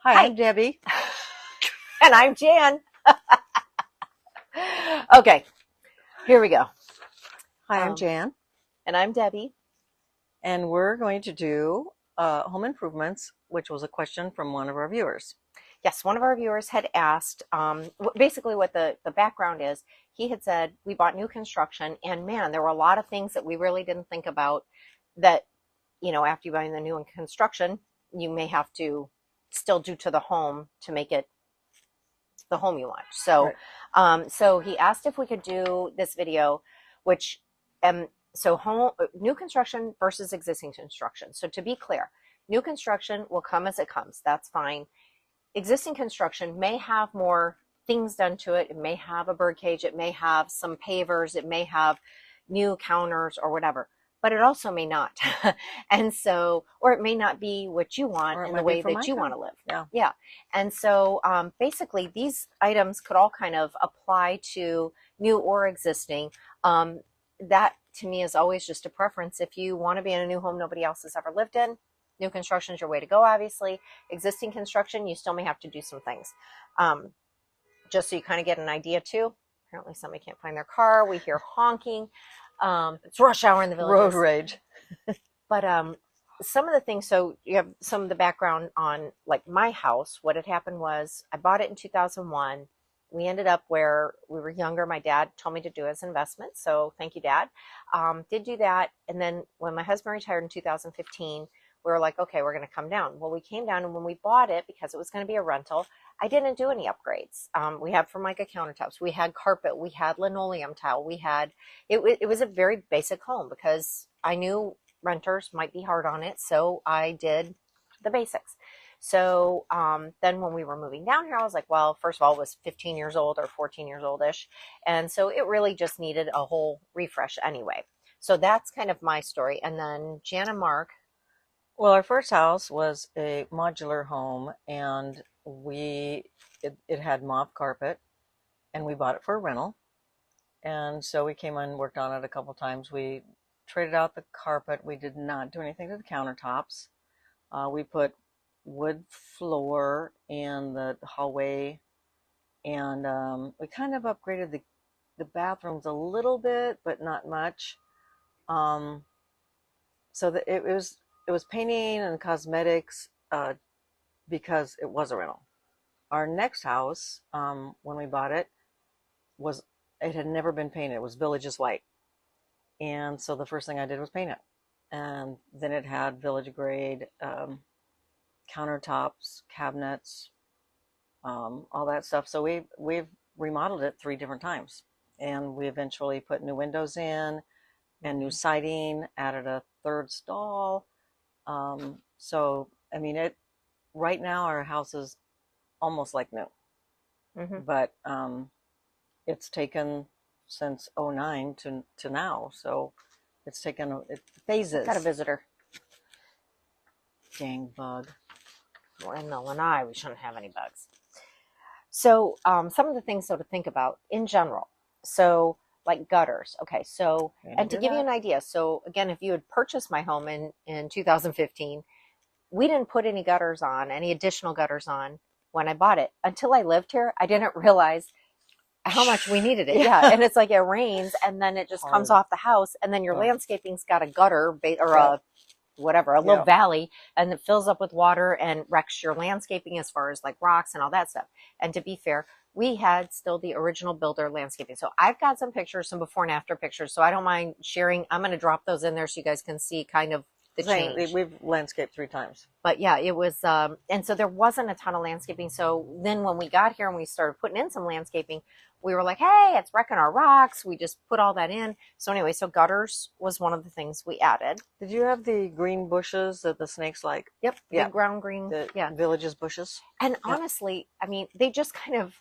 Hi, I'm Debbie. And I'm Jan. Okay, here we go. Hi, I'm Jan. And I'm Debbie. And we're going to do home improvements, which was a question from one of our viewers. Yes, one of our viewers had asked, basically what the background is. He had said, we bought new construction, and man, there were a lot of things that we really didn't think about that, you know, after you buy the new construction, you may have to still do to the home to make it the home you want. So, Right. So he asked if we could do this video, which, so new construction versus existing construction. So to be clear, new construction will come as it comes. That's fine. Existing construction may have more things done to it. It may have a birdcage. It may have some pavers. It may have new counters or whatever. But it also may not. And so, or it may not be what you want in the way that you want to live. Yeah. And so basically these items could all kind of apply to new or existing. That to me is always just a preference. If you want to be in a new home nobody else has ever lived in, new construction is your way to go, obviously. Existing construction, you still may have to do some things. Just so you kind of get an idea too. Apparently somebody can't find their car. We hear honking. It's rush hour in the village. Road rage. But some of the things, so you have some of the background on like my house. What had happened was I bought it in 2001. We ended up where we were younger. My dad told me to do it as an investment. So thank you, Dad. Did do that. And then when my husband retired in 2015, we were like, okay, we're going to come down. Well, we came down, and when we bought it, because it was going to be a rental, I didn't do any upgrades. We had Formica countertops. We had carpet. We had linoleum tile. We had, it was a very basic home because I knew renters might be hard on it. So I did the basics. So then when we were moving down here, I was like, well, first of all, it was 15 years old or 14 years old-ish. And so it really just needed a whole refresh anyway. So that's kind of my story. And then Jan and Mark. Well, our first house was a modular home, and it had mauve carpet, and we bought it for a rental. And so we came in, worked on it a couple times. We traded out the carpet. We did not do anything to the countertops. We put wood floor in the hallway, and we kind of upgraded the bathrooms a little bit, but not much. So that it was painting and cosmetics because it was a rental. Our next house, when we bought it, it had never been painted. It was Village's white. And so the first thing I did was paint it. And then it had village grade countertops, cabinets, all that stuff. So we've remodeled it 3 different times. And we eventually put new windows in and new siding, added a 3rd stall. So, I mean, right now our house is almost like new, but it's taken since 2009 to now. So it's taken phases. Got a visitor. Dang bug. We're in the lanai. We shouldn't have any bugs. So some of the things to think about in general. So like gutters. Okay, so, and to give you an idea, so again, if you had purchased my home in 2015, we didn't put any gutters on, any additional gutters on when I bought it. Until I lived here, I didn't realize how much we needed it. Yeah, and it's like it rains, and then it just comes off the house, and then your landscaping's got a gutter or a whatever, a little valley, and it fills up with water and wrecks your landscaping as far as like rocks and all that stuff. And to be fair, we had still the original builder landscaping. So I've got some pictures, some before and after pictures. So I don't mind sharing. I'm going to drop those in there so you guys can see kind of the change. We've landscaped 3 times. But yeah, it was, and so there wasn't a ton of landscaping. So then when we got here and we started putting in some landscaping, we were like, hey, it's wrecking our rocks. We just put all that in. So anyway, so gutters was one of the things we added. Did you have the green bushes that the snakes like? Yep. Big ground green. Village's bushes. And honestly, I mean, they just kind of,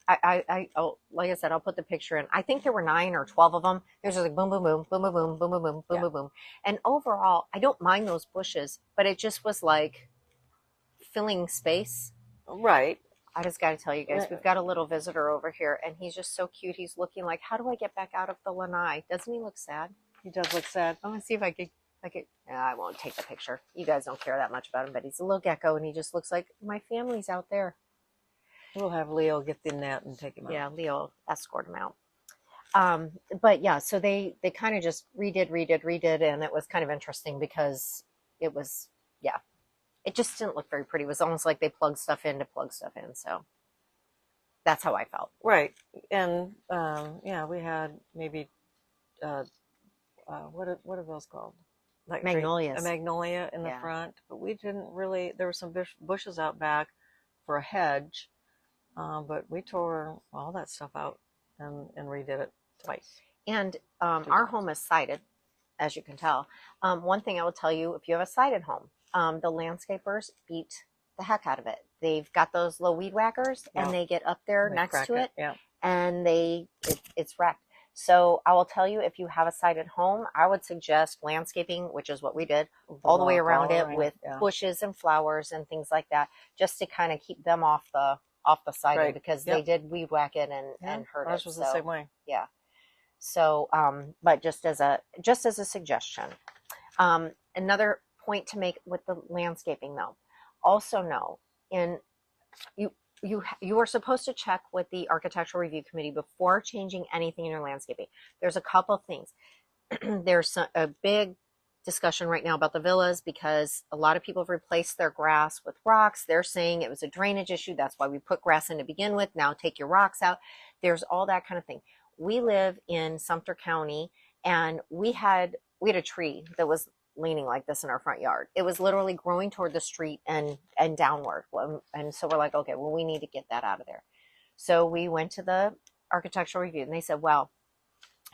like I said, I'll put the picture in. I think there were 9 or 12 of them. There's just like boom, boom, boom, boom, boom, boom, boom, boom, boom, boom, boom, boom. And overall, I don't mind those bushes, but it just was like filling space. Right. I just got to tell you guys, we've got a little visitor over here, and he's just so cute. He's looking like, how do I get back out of the lanai? Doesn't he look sad? He does look sad. I'm going to see if I can Like I won't take the picture. You guys don't care that much about him, but he's a little gecko, and he just looks like my family's out there. We'll have Leo get the net and take him out. Yeah, Leo escort him out. But yeah, so they kind of just redid, and it was kind of interesting because it was, yeah, it just didn't look very pretty. It was almost like they plugged stuff in to plug stuff in. So that's how I felt. Right. And yeah, we had maybe what are those called? Like Magnolias. A magnolia in the Yeah. front, but we didn't really. There were some bushes out back for a hedge, but we tore all that stuff out and redid it twice. And our home is sided, as you can tell. One thing I will tell you, if you have a sided home, the landscapers beat the heck out of it. They've got those little weed whackers, and they get up there next to it, and it's wrecked. So I will tell you, if you have a sided home, I would suggest landscaping, which is what we did, all the way around it with bushes and flowers and things like that, just to kind of keep them off the siding, because they did weed whack it and hurt it. Ours was the same way. Yeah. So, but just as a suggestion, another point to make with the landscaping, though, also know you are supposed to check with the architectural review committee before changing anything in your landscaping. There's a couple things. There's a big discussion right now about the villas because a lot of people have replaced their grass with rocks. They're saying it was a drainage issue. That's why we put grass in to begin with. Now take your rocks out. There's all that kind of thing. We live in Sumter County, and we had a tree that was leaning like this in our front yard. It was literally growing toward the street and downward. And so we're like, okay, well, we need to get that out of there. So we went to the architectural review, and they said, well,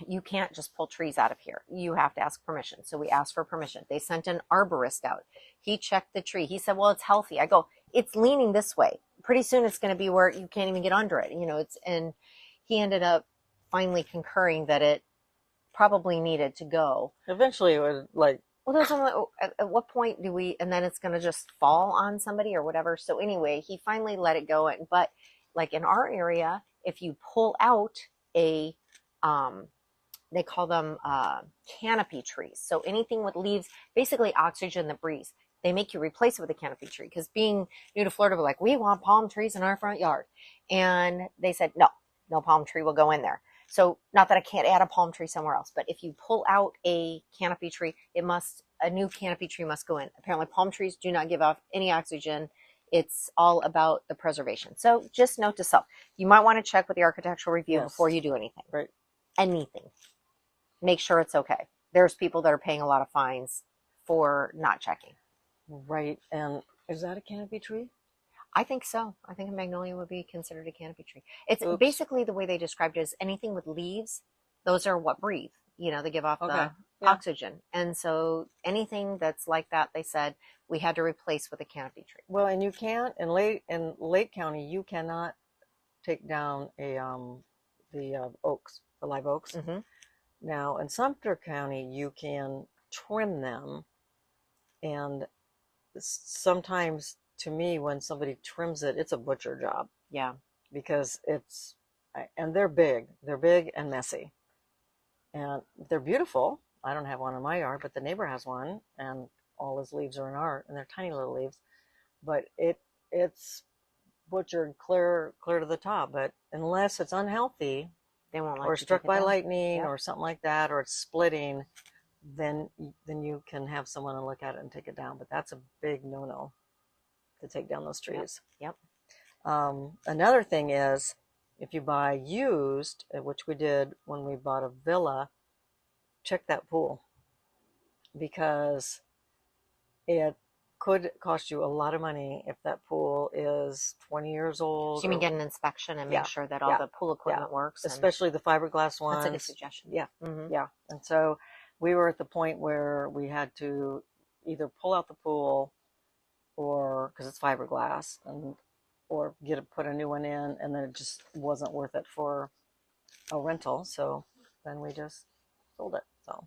you can't just pull trees out of here. You have to ask permission. So we asked for permission. They sent an arborist out. He checked the tree. He said, well, it's healthy. I go, it's leaning this way. Pretty soon it's going to be where you can't even get under it. And he ended up finally concurring that it probably needed to go. Eventually it would Well, at what point do we, and then it's going to just fall on somebody or whatever. So anyway, he finally let it go. But like in our area, if you pull out a, they call them canopy trees. So anything with leaves, basically oxygen that breathes, they make you replace it with a canopy tree. Because being new to Florida, we're like, we want palm trees in our front yard. And they said, no palm tree will go in there. So not that I can't add a palm tree somewhere else, but if you pull out a canopy tree, a new canopy tree must go in. Apparently palm trees do not give off any oxygen. It's all about the preservation. So just note to self, you might want to check with the architectural review before you do anything. Right. Anything. Make sure it's okay. There's people that are paying a lot of fines for not checking. Right. And is that a canopy tree? I think so. I think a magnolia would be considered a canopy tree. It's basically the way they described it is anything with leaves, those are what breathe. They give off the oxygen. And so anything that's like that, they said we had to replace with a canopy tree. Well, and you can't in Lake County, you cannot take down the oaks, the live oaks. Mm-hmm. Now in Sumter County, you can trim them, and sometimes, to me, when somebody trims it, it's a butcher job. Yeah. Because and they're big and messy. And they're beautiful. I don't have one in my yard, but the neighbor has one, and all his leaves are and they're tiny little leaves. But it's butchered clear to the top. But unless it's unhealthy, they won't let or you struck by down. lightning or something like that, or it's splitting, then you can have someone look at it and take it down. But that's a big no-no, to take down those trees. Yep. Another thing is, if you buy used, which we did when we bought a villa, check that pool, because it could cost you a lot of money if that pool is 20 years old. So you mean get an inspection and make sure that all the pool equipment works? Especially the fiberglass ones. That's a good suggestion. Yeah. Mm-hmm. Yeah. And so we were at the point where we had to either pull out the pool, or because it's fiberglass, or put a new one in, and then it just wasn't worth it for a rental. So then we just sold it. So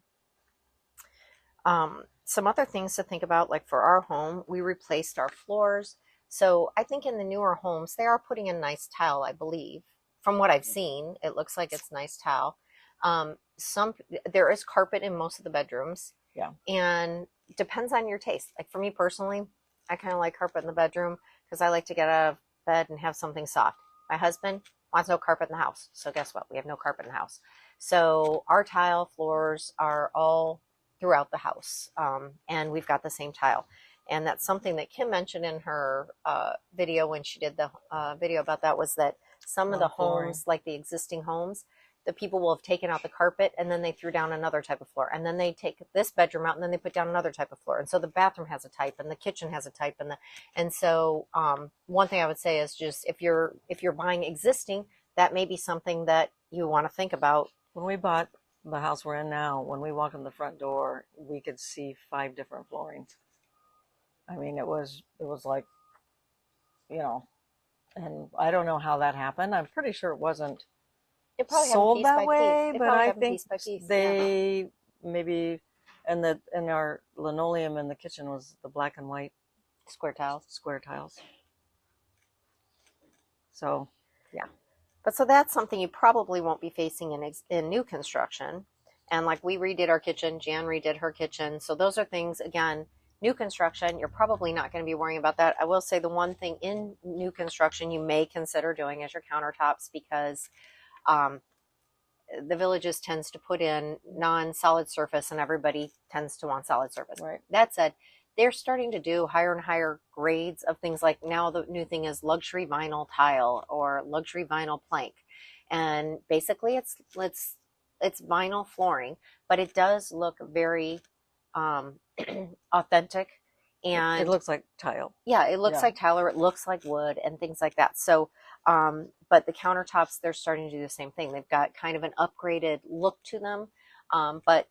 some other things to think about, like for our home, we replaced our floors. So I think in the newer homes, they are putting in nice tile, I believe. From what I've seen, it looks like it's nice tile. There is carpet in most of the bedrooms. Yeah. And depends on your taste. Like for me personally, I kind of like carpet in the bedroom because I like to get out of bed and have something soft. My husband wants no carpet in the house. So guess what? We have no carpet in the house. So our tile floors are all throughout the house. And we've got the same tile. And that's something that Kim mentioned in her video when she did the video about that, was that some of the homes, like the existing homes, the people will have taken out the carpet and then they threw down another type of floor, and then they take this bedroom out and then they put down another type of floor, and so the bathroom has a type and the kitchen has a type, and so one thing I would say is just if you're buying existing, that may be something that you want to think about. When we bought the house we're in now, when we walked in the front door, we could see 5 different floorings. I mean, it was like, you know, and I don't know how that happened. I'm pretty sure it wasn't It probably sold that way, It but probably I happened think piece by piece. they maybe, and our linoleum in the kitchen was the black and white Square tiles. So, yeah. But so that's something you probably won't be facing in new construction. And like we redid our kitchen, Jan redid her kitchen. So those are things, again, new construction, you're probably not going to be worrying about that. I will say the one thing in new construction you may consider doing is your countertops, because the Villages tends to put in non-solid surface and everybody tends to want solid surface. Right. That said, they're starting to do higher and higher grades of things. Like now the new thing is luxury vinyl tile or luxury vinyl plank. And basically it's vinyl flooring, but it does look very authentic, and it looks like tile. Yeah, it looks like tile, or it looks like wood and things like that. So but the countertops, they're starting to do the same thing. They've got kind of an upgraded look to them, but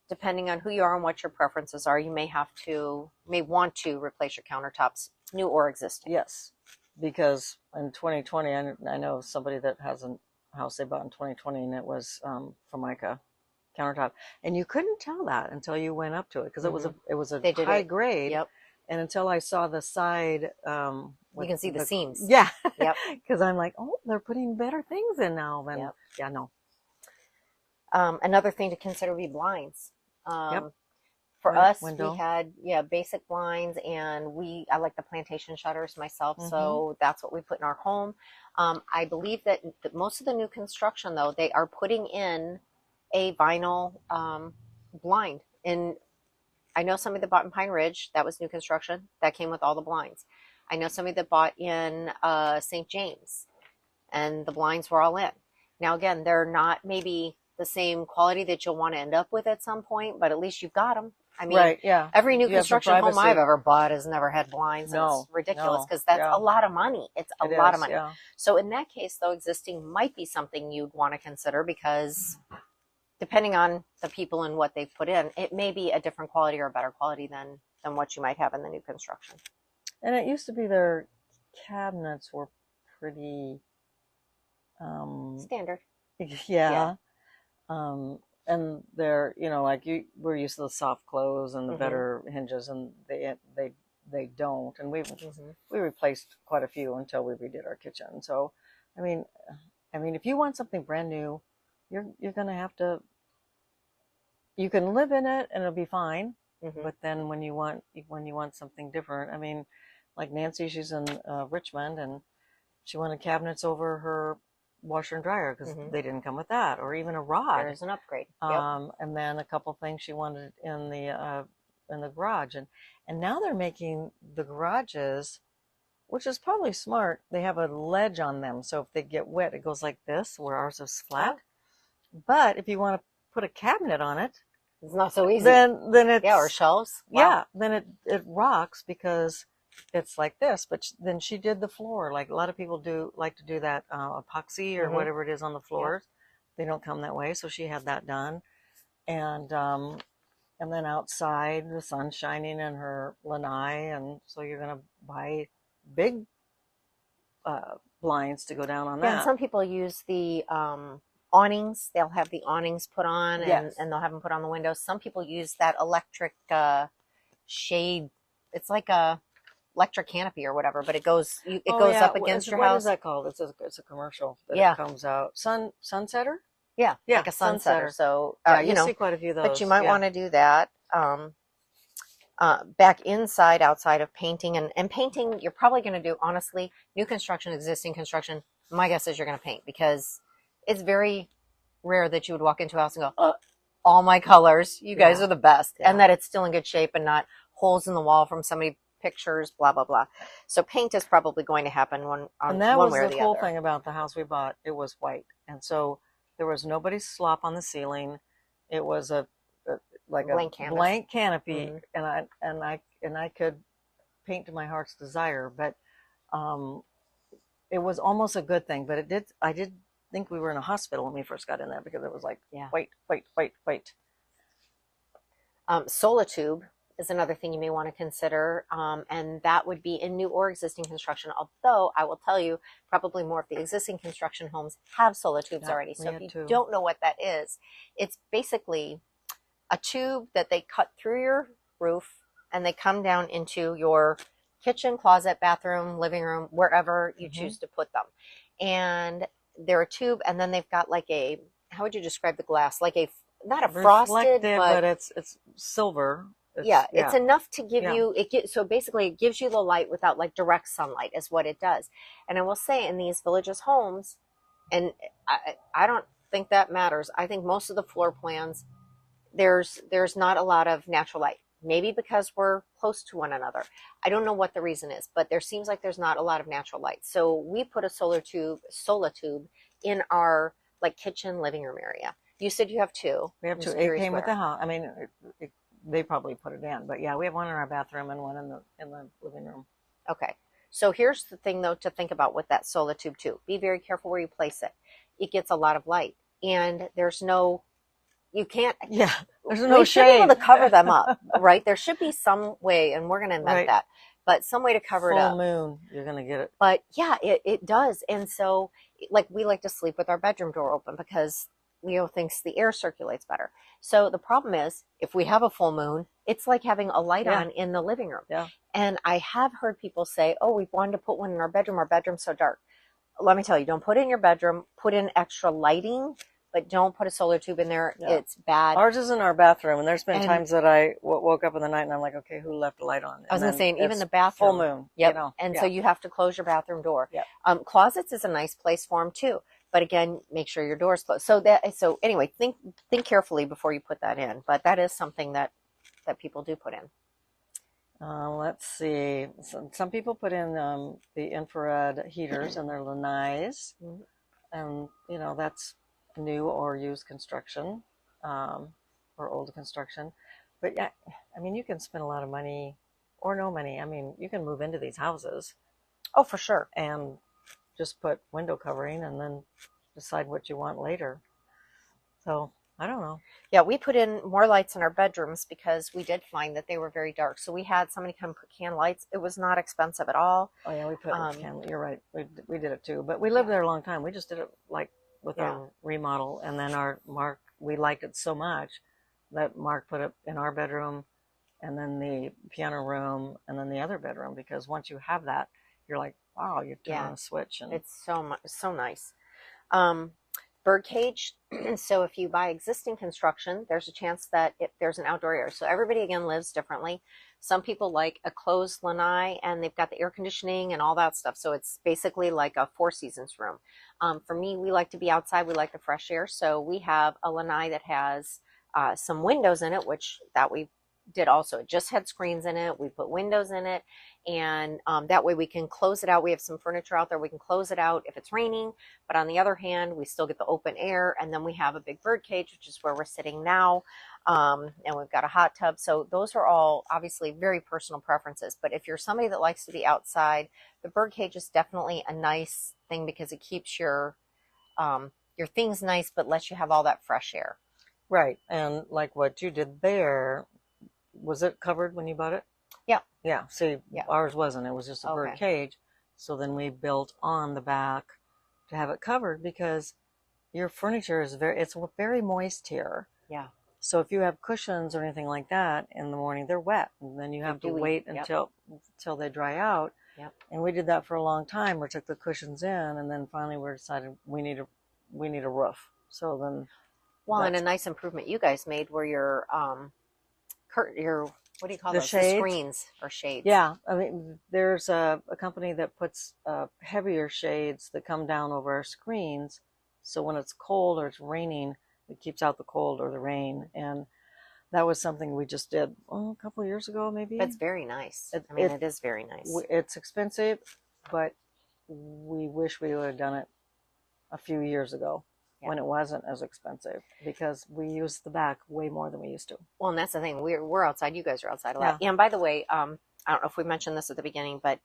depending on who you are and what your preferences are, you may want to replace your countertops, new or existing. Yes, because in 2020, I know somebody that has a house they bought in 2020, and it was Formica countertop, and you couldn't tell that until you went up to it, because it was a high grade. Yep. And until I saw the side, you can see the seams. Yeah. Yep. Because I'm like, oh, they're putting better things in now. Than, yep. Yeah, no. Another thing to consider would be blinds. Yep. For us, window. We had basic blinds, and I like the plantation shutters myself, so that's what we put in our home. I believe that most of the new construction, though, they are putting in a vinyl blind. And I know somebody that bought in Pine Ridge, that was new construction, that came with all the blinds. I know somebody that bought in St. James, and the blinds were all in. Now, again, they're not maybe the same quality that you'll want to end up with at some point, but at least you've got them. I mean, right, yeah. Every new construction home I've ever bought has never had blinds. No, it's ridiculous, because that's a lot of money. It's a lot of money. Yeah. So in that case, though, existing might be something you'd want to consider, because depending on the people and what they've put in, it may be a different quality or a better quality than what you might have in the new construction. And it used to be their cabinets were pretty standard. Yeah. And they're, like we're used to the soft close and the better hinges, and they don't. And we replaced quite a few until we redid our kitchen. So, I mean, if you want something brand new, you're going to have to. You can live in it and it'll be fine. But then when you want something different, I mean, like Nancy, she's in Richmond, and she wanted cabinets over her washer and dryer because they didn't come with that, or even a rod. There's an upgrade. And then a couple things she wanted in the garage, and now they're making the garages, which is probably smart. They have a ledge on them, so if they get wet, it goes like this, where ours is flat. But if you want to put a cabinet on it, it's not so easy. Then it's or shelves. Wow. Yeah, then it rocks because it's like this. But then she did the floor. Like a lot of people like to do that epoxy or whatever it is on the floors. They don't come that way, so she had that done. And then outside, the sun's shining in her lanai, and so you're gonna buy big blinds to go down on that. And some people use the awnings. They'll have the awnings put on, and they'll have them put on the windows. Some people use that electric shade. It's like a electric canopy or whatever, but it goes up against your house. What is that called? It's a commercial that it comes out. Sunsetter? Yeah, like a sunsetter. So you see quite a few of those. But you might want to do that. back inside, outside of painting. And painting, you're probably going to do, honestly, new construction, existing construction. My guess is you're going to paint, because it's very rare that you would walk into a house and go, oh, all my colors, you guys Yeah. are the best. Yeah. And that it's still in good shape and not holes in the wall from somebody pictures, blah, blah, blah. So paint is probably going to happen And that one was way or the the cool other. thing about the house we bought. It was white. And so there was nobody's slop on the ceiling. It was like a Blank canvas. blank canopy, Mhm. and I could paint to my heart's desire, but um it was almost a good thing. But I did think we were in a hospital when we first got in there, because it was like Yeah. white, white, white, white. Solitube is another thing you may want to consider, and that would be in new or existing construction. Although I will tell you, probably more of the existing construction homes have solitubes Yeah, already. we So if had you two. don't know what that is, it's basically a tube that they cut through your roof and they come down into your kitchen, closet, bathroom, living room, wherever you choose to put them. And they're a tube, and then they've got like a, how would you describe the glass? Like a, not a frosted, Reflective, but it's silver. it's enough to give Yeah. you so basically it gives you the light without like direct sunlight is what it does. And I will say, in these villages homes, and I don't think that matters. I think most of the floor plans, there's not a lot of natural light. Maybe because we're close to one another. I don't know what the reason is, but there seems like there's not a lot of natural light. So we put a solar tube in our like kitchen living room area. You said you have two. We have I'm two. just It curious came with where. the house. I mean, they probably put it in, but yeah, we have one in our bathroom and one in the living room. Okay. So here's the thing, though, to think about with that solar tube too. Be very careful where you place it. It gets a lot of light, and you can't. Yeah, there's no We should be able shade. to cover them up, right? There should be some way, and we're going to invent Right. that, but some way to cover it Full up. moon, you're gonna get it. But yeah, it does. And so, like, we like to sleep with our bedroom door open because Leo thinks the air circulates better. So the problem is, if we have a full moon, it's like having a light Yeah. on in the living room. Yeah. And I have heard people say, oh, we wanted to put one in our bedroom. Our bedroom's so dark. Let me tell you, don't put it in your bedroom. Put in extra lighting, but don't put a solar tube in there. Yeah. It's bad. Ours is in our bathroom, and there's been And- times that I woke up in the night and I'm like, okay, who left the light on? I was going to say, and even it's the bathroom. full moon. Yep. You know? And Yeah. so you have to close your bathroom door. Yep. Closets is a nice place for them too. But again, make sure your door's closed. So anyway, think carefully before you put that in. But that is something that people do put in. Let's see. Some people put in the infrared heaters in their lanais, Mhm. and that's new or used construction, or old construction. But yeah, I mean, you can spend a lot of money or no money. I mean, you can move into these houses Oh, for sure. and just put window covering and then decide what you want later. So I don't know. Yeah, we put in more lights in our bedrooms because we did find that they were very dark. So we had somebody come put can lights. It was not expensive at all. Oh yeah, we put you're right. We did it too, but we lived there a long time. We just did it like with Yeah. our remodel, and then we liked it so much that Mark put it in our bedroom, and then the piano room, and then the other bedroom, because once you have that, you're like, wow, you turn on a switch, and It's so nice. Birdcage. So if you buy existing construction, there's a chance that there's an outdoor area. So everybody again lives differently. Some people like a closed lanai, and they've got the air conditioning and all that stuff. So it's basically like a Four Seasons room. For me, we like to be outside. We like the fresh air. So we have a lanai that has some windows in it, which that we did also. It just had screens in it. We put windows in it, and that way we can close it out. We have some furniture out there. We can close it out if it's raining, but on the other hand, we still get the open air. And then we have a big bird cage, which is where we're sitting now, and we've got a hot tub. So those are all obviously very personal preferences. But if you're somebody that likes to be outside, the bird cage is definitely a nice thing because it keeps your things nice, but lets you have all that fresh air. right. And like what you did there, was it covered when you bought it? Yeah. Yeah. See, Yeah. ours wasn't. It was just a bird cage. So then we built on the back to have it covered, because your furniture is it's very moist here. Yeah. So if you have cushions or anything like that in the morning, they're wet, and then you have to wait until they dry out. Yep. And we did that for a long time. We took the cushions in, and then finally we decided we need a roof. So then, well, and a nice improvement you guys made where your your what do you call The those? The shades. screens or shades. Yeah, I mean, there's a company that puts heavier shades that come down over our screens, so when it's cold or it's raining, it keeps out the cold or the rain. And that was something we just did a couple of years ago, maybe. But it's very nice. I mean, it is very nice. It's expensive, but we wish we would have done it a few years ago. Yeah. When it wasn't as expensive, because we use the back way more than we used to. Well, and that's the thing. We're outside. You guys are outside a lot. Yeah. And by the way, I don't know if we mentioned this at the beginning, but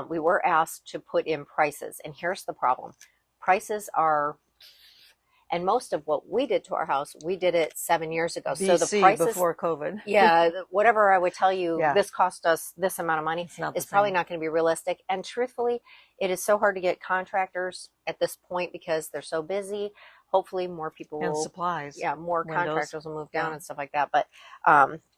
we were asked to put in prices. And here's the problem. Prices are, and most of what we did to our house, we did it 7 years ago. BC, so the prices before COVID. Yeah, whatever I would tell you, this cost us this amount of money, is probably not going to be realistic. And truthfully, it is so hard to get contractors at this point because they're so busy. Hopefully more people will, supplies. Yeah, more contractors will move down and stuff like that. But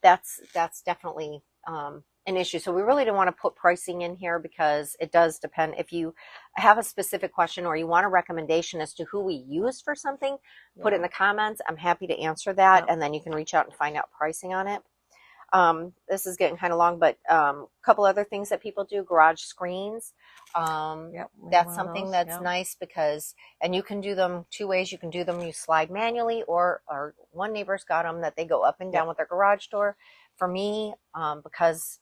that's definitely an issue. So we really don't want to put pricing in here because it does depend. If you have a specific question or you want a recommendation as to who we use for something, put it in the comments. I'm happy to answer that, and then you can reach out and find out pricing on it. This is getting kind of long, but a couple other things that people do: garage screens. That's something that's nice because, and you can do them two ways. You can do them, you slide manually, or one neighbor's got them that they go up and down with their garage door. For me, because,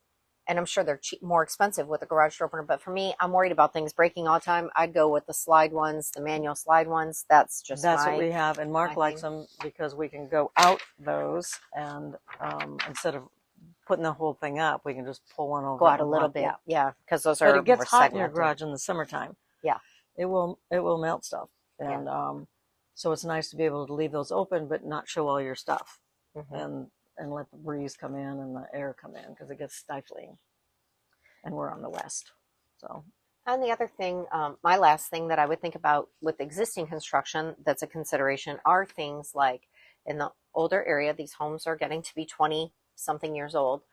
and I'm sure they're more expensive with a garage door opener, but for me, I'm worried about things breaking all the time. I'd go with the slide ones, the manual slide ones. That's what we have, and Mark likes them because we can go out those, and instead of putting the whole thing up, we can just pull one over. Go out a little bit, because those are. But it gets hot in your garage in the summertime. Yeah, it will melt stuff, and so it's nice to be able to leave those open, but not show all your stuff, and let the breeze come in and the air come in because it gets stifling. And we're on the west, so. And the other thing, my last thing that I would think about with existing construction that's a consideration are things like in the older area, these homes are getting to be 20-something years old.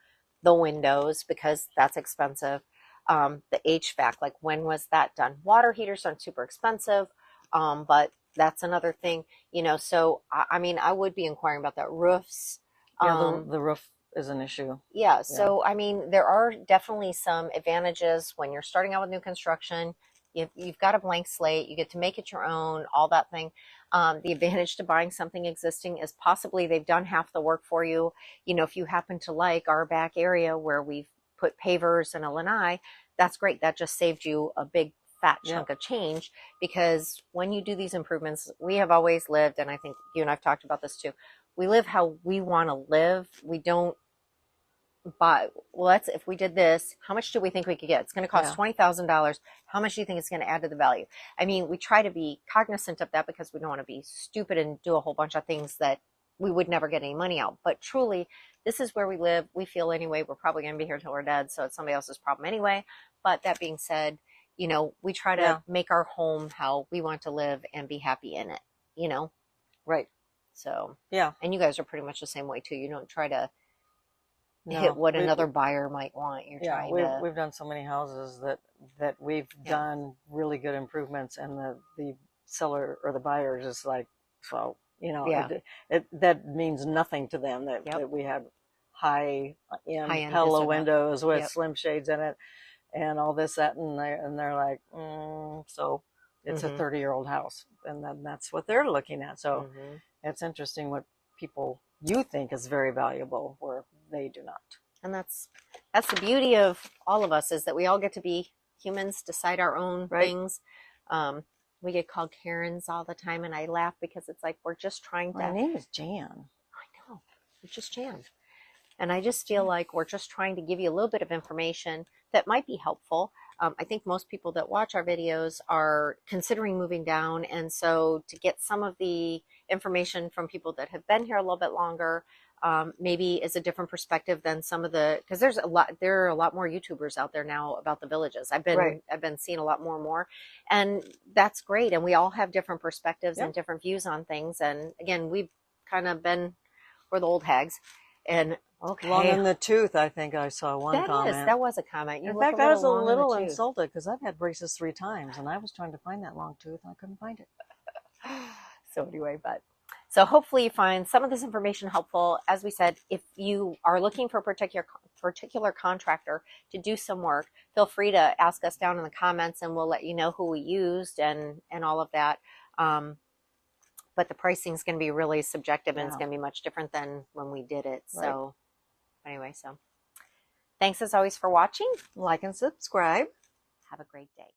The windows, because that's expensive. The HVAC, like when was that done? Water heaters aren't super expensive, but that's another thing, so I mean, I would be inquiring about that. Roofs. Yeah, the roof is an issue. Yeah, so I mean, there are definitely some advantages when you're starting out with new construction. You've got a blank slate. You get to make it your own, all that thing. The advantage to buying something existing is possibly they've done half the work for you. If you happen to like our back area where we've put pavers and a lanai, that's great. That just saved you a big fat chunk of change, because when you do these improvements, we have always lived, and I think you and I've talked about this too, we live how we want to live. We don't buy, if we did this, how much do we think we could get? It's going to cost $20,000. How much do you think it's going to add to the value? I mean, we try to be cognizant of that because we don't want to be stupid and do a whole bunch of things that we would never get any money out. But truly, this is where we live. We feel anyway, we're probably going to be here till we're dead, so it's somebody else's problem anyway. But that being said, we try to make our home how we want to live and be happy in it, Right. So, and you guys are pretty much the same way too. You don't try to hit what another buyer might want. You're trying to. We've done so many houses that we've done really good improvements, and the seller or the buyer is just like, so, that means nothing to them that we had high-end Pella windows with slim shades in it and all this, that, and they're like, so it's a 30-year-old house, and then that's what they're looking at. So it's interesting what you think is very valuable where they do not. And that's the beauty of all of us, is that we all get to be humans, decide our own things. We get called Karens all the time, and I laugh because it's like we're just trying to. My name is Jan. I know, it's just Jan, and I just feel like we're just trying to give you a little bit of information that might be helpful. I think most people that watch our videos are considering moving down, and so to get some of the information from people that have been here a little bit longer, maybe is a different perspective than some of because there are a lot more YouTubers out there now about the villages. I've been seeing a lot more and more, and that's great. And we all have different perspectives and different views on things. And again, we've kind of we're the old hags, and long in the tooth. I think I saw one comment. That was a comment. In fact, I was a little insulted because I've had braces 3 times, and I was trying to find that long tooth and I couldn't find it. So anyway, but So hopefully you find some of this information helpful. As we said, if you are looking for a particular contractor to do some work, feel free to ask us down in the comments and we'll let you know who we used and all of that. But the pricing is going to be really subjective and it's going to be much different than when we did it. Right. So anyway, so thanks as always for watching. Like and subscribe. Have a great day.